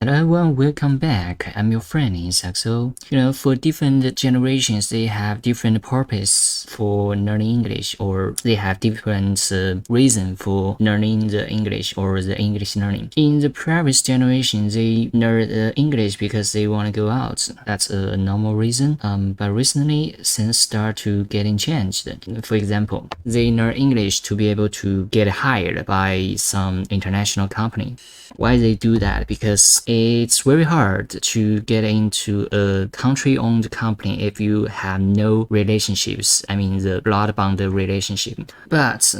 Hello everyone, welcome back. I'm your friend Isaac. So, for different generations, they have different purpose for learning English, or they have different reason for learning the English or the English learning. In the previous generation, they learn English because they want to go out. That's a normal reason. But recently, things start to getting changed. For example, they learn English to be able to get hired by some international company. Why they do that? Because it's very hard to get into a country-owned company if you have no relationships. I mean, the blood bond relationship. But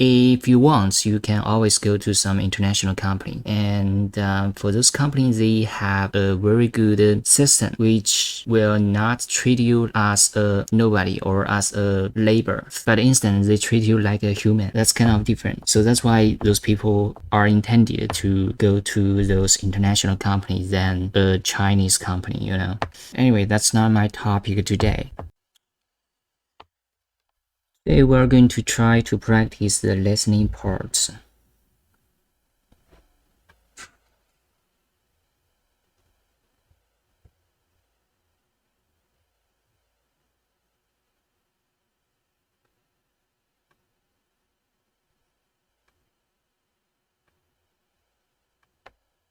if you want, you can always go to some international company. And for those companies, they have a very good system which will not treat you as a nobody or as a labor, but instead they treat you like a human. That's kind of different. So that's why those people are intended to go to those international companies than a Chinese company. Anyway, that's not my topic today. Today we're going to try to practice the listening parts.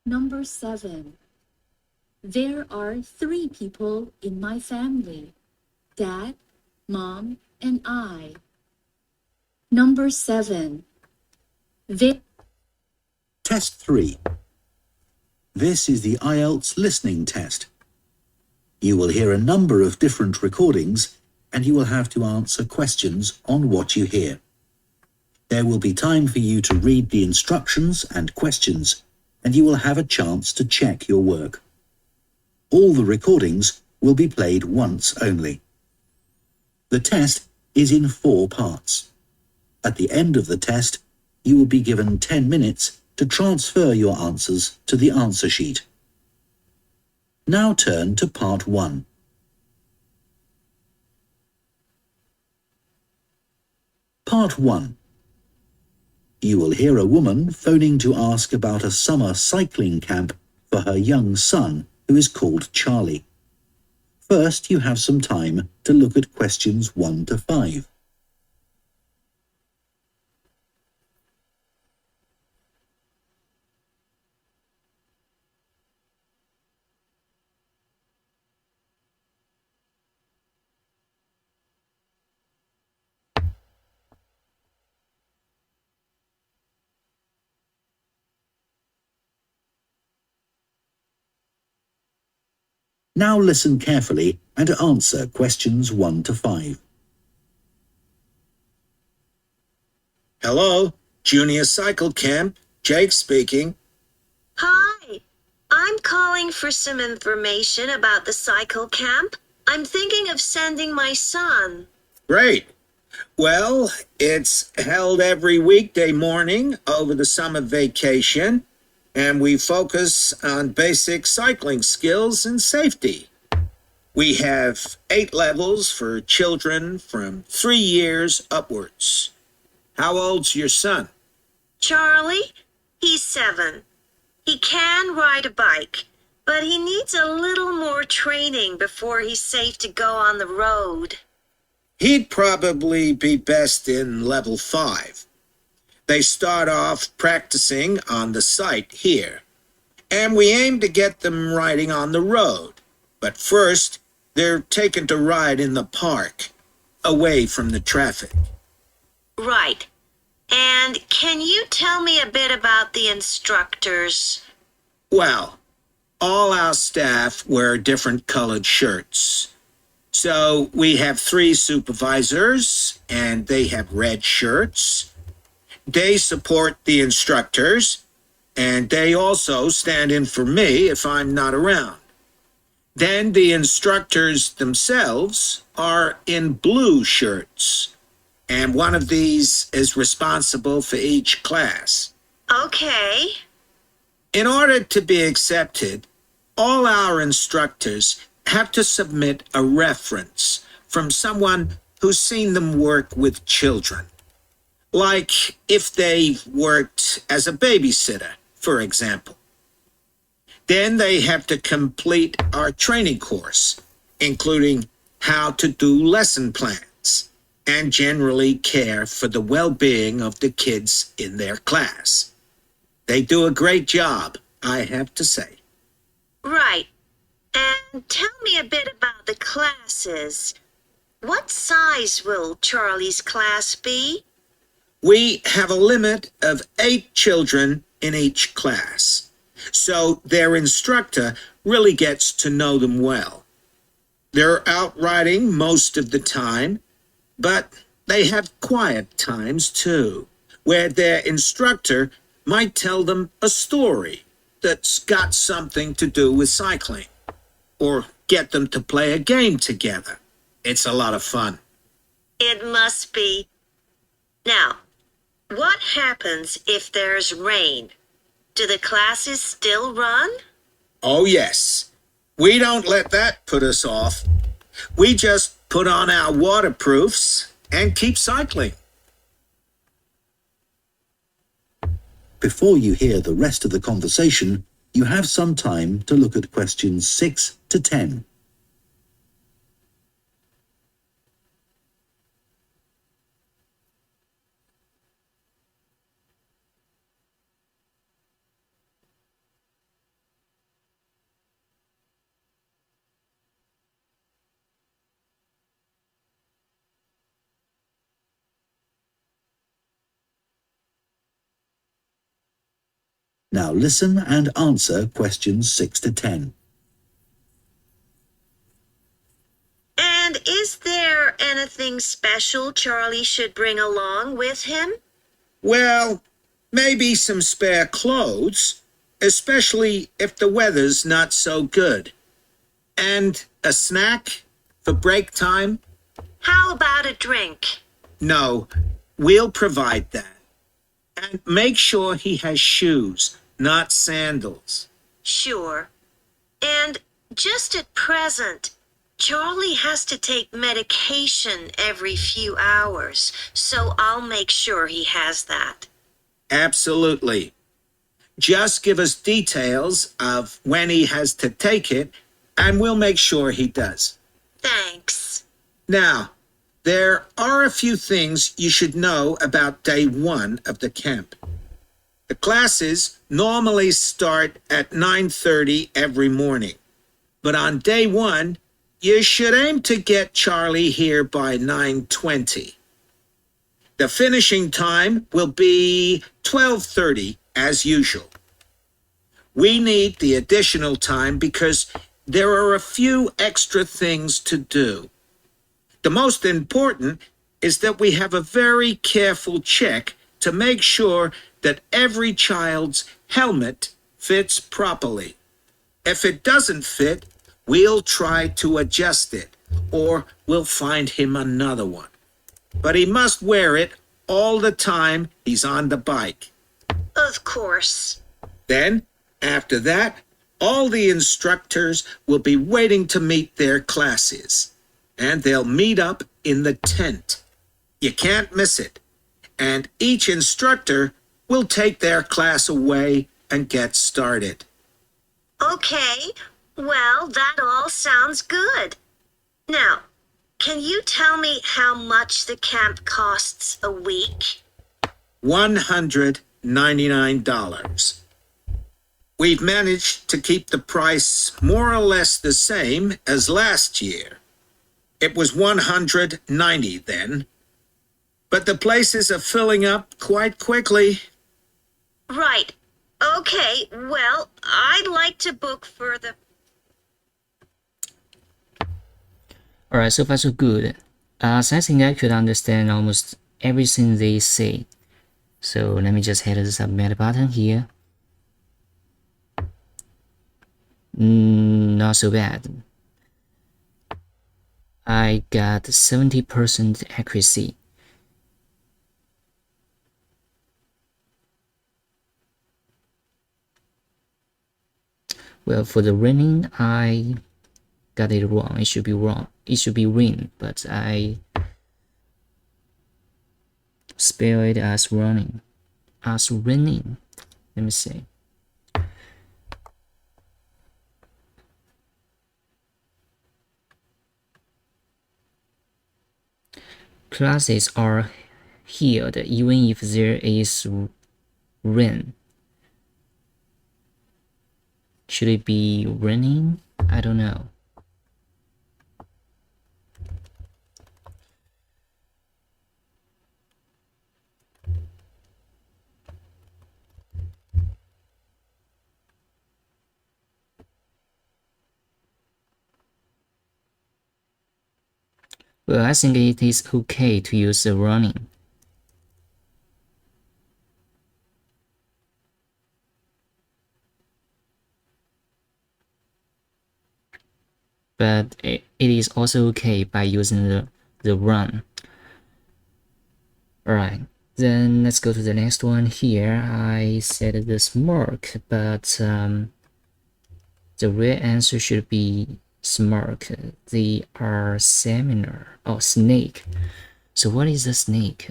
Number 7. There are 3 people in my family: Dad, Mom, and I. Number 7. Test 3. This is the IELTS listening test. You will hear a number of different recordings and you will have to answer questions on what you hear. There will be time for you to read the instructions and questions, and you will have a chance to check your work. All the recordings will be played once only. The test is in 4 parts. At the end of the test, you will be given 10 minutes to transfer your answers to the answer sheet. Now turn to part 1. Part 1. You will hear a woman phoning to ask about a summer cycling camp for her young son, who is called Charlie. First, you have some time to look at questions 1 to 5. Now listen carefully and answer questions 1 to 5. Hello, Junior Cycle Camp. Jake speaking. Hi, I'm calling for some information about the cycle camp. I'm thinking of sending my son. Great. Well, it's held every weekday morning over the summer vacation, and we focus on basic cycling skills and safety. We have 8 levels for children from 3 years upwards. How old's your son? Charlie, he's 7. He can ride a bike, but he needs a little more training before he's safe to go on the road. He'd probably be best in level 5. They start off practicing on the site here, and we aim to get them riding on the road. But first, they're taken to ride in the park, away from the traffic. Right. And can you tell me a bit about the instructors? Well, all our staff wear different colored shirts. So we have 3 supervisors, and they have red shirts. They support the instructors, and they also stand in for me if I'm not around. Then the instructors themselves are in blue shirts, and one of these is responsible for each class. Okay. In order to be accepted, all our instructors have to submit a reference from someone who's seen them work with children. Like if they've worked as a babysitter, for example. Then they have to complete our training course, including how to do lesson plans and generally care for the well-being of the kids in their class. They do a great job, I have to say. Right. And tell me a bit about the classes. What size will Charlie's class be? We have a limit of 8 children in each class, so their instructor really gets to know them well. They're out riding most of the time, but they have quiet times too, where their instructor might tell them a story that's got something to do with cycling, or get them to play a game together. It's a lot of fun. It must be. Now, what happens if there's rain? Do the classes still run? Oh, yes. We don't let that put us off. We just put on our waterproofs and keep cycling. Before you hear the rest of the conversation, you have some time to look at questions 6 to 10. Now listen and answer questions 6 to 10. And is there anything special Charlie should bring along with him? Well, maybe some spare clothes, especially if the weather's not so good. And a snack for break time? How about a drink? No, we'll provide that. And make sure he has shoes, not sandals. Sure. And just at present, Charlie has to take medication every few hours, so I'll make sure he has that. Absolutely. Just give us details of when he has to take it, and we'll make sure he does. Thanks. Now, there are a few things you should know about day 1 of the camp. The classes normally start at 9:30 every morning, but on day 1, you should aim to get Charlie here by 9:20. The finishing time will be 12:30 as usual. We need the additional time because there are a few extra things to do. The most important is that we have a very careful check to make sure that every child's helmet fits properly. If it doesn't fit, we'll try to adjust it, or we'll find him another one. But he must wear it all the time he's on the bike. Of course. Then, after that, all the instructors will be waiting to meet their classes, and they'll meet up in the tent. You can't miss it. And each instructor will take their class away and get started. Okay, well, that all sounds good. Now, can you tell me how much the camp costs a week? $199. We've managed to keep the price more or less the same as last year. It was $190 then. But the places are filling up quite quickly. Right. Okay, well, I'd like to book for the... Alright, so far so good. I think I could understand almost everything they say. So let me just hit the submit button here. Not so bad. I got 70% accuracy. Well, for the running, I got it wrong. It should be wrong. It should be rain, but I spell it as running. As running. Let me see. classes are held even if there is rain. Should it be raining? I don't know. Well, I think it is okay to use the running. But it is also okay by using the run. Alright, then let's go to the next one here. I said the smirk, but the real answer should be smirk. They are similar. Oh, snake. So what is a snake?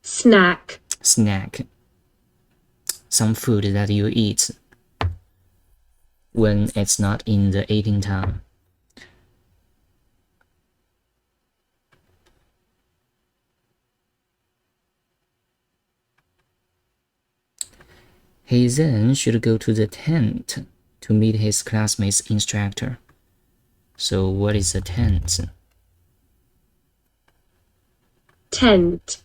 Snack. Snack. Some food that you eat when it's not in the eating time. He then should go to the tent to meet his classmate's instructor. So what is a tent? Tent.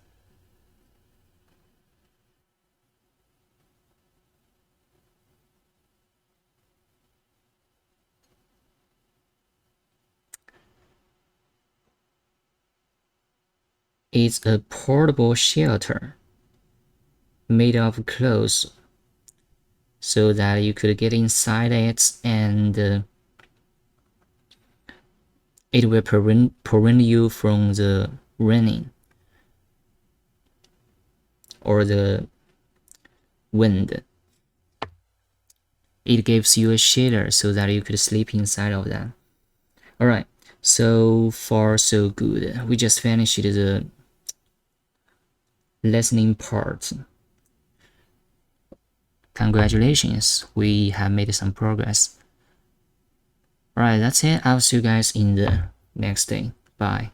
It's a portable shelter made of clothes so that you could get inside it and it will prevent you from the raining or the wind. It gives you a shelter so that you could sleep inside of that. Alright, so far so good. We just finished the listening part. Congratulations, we have made some progress. Alright, that's it. I'll see you guys in the next day. Bye.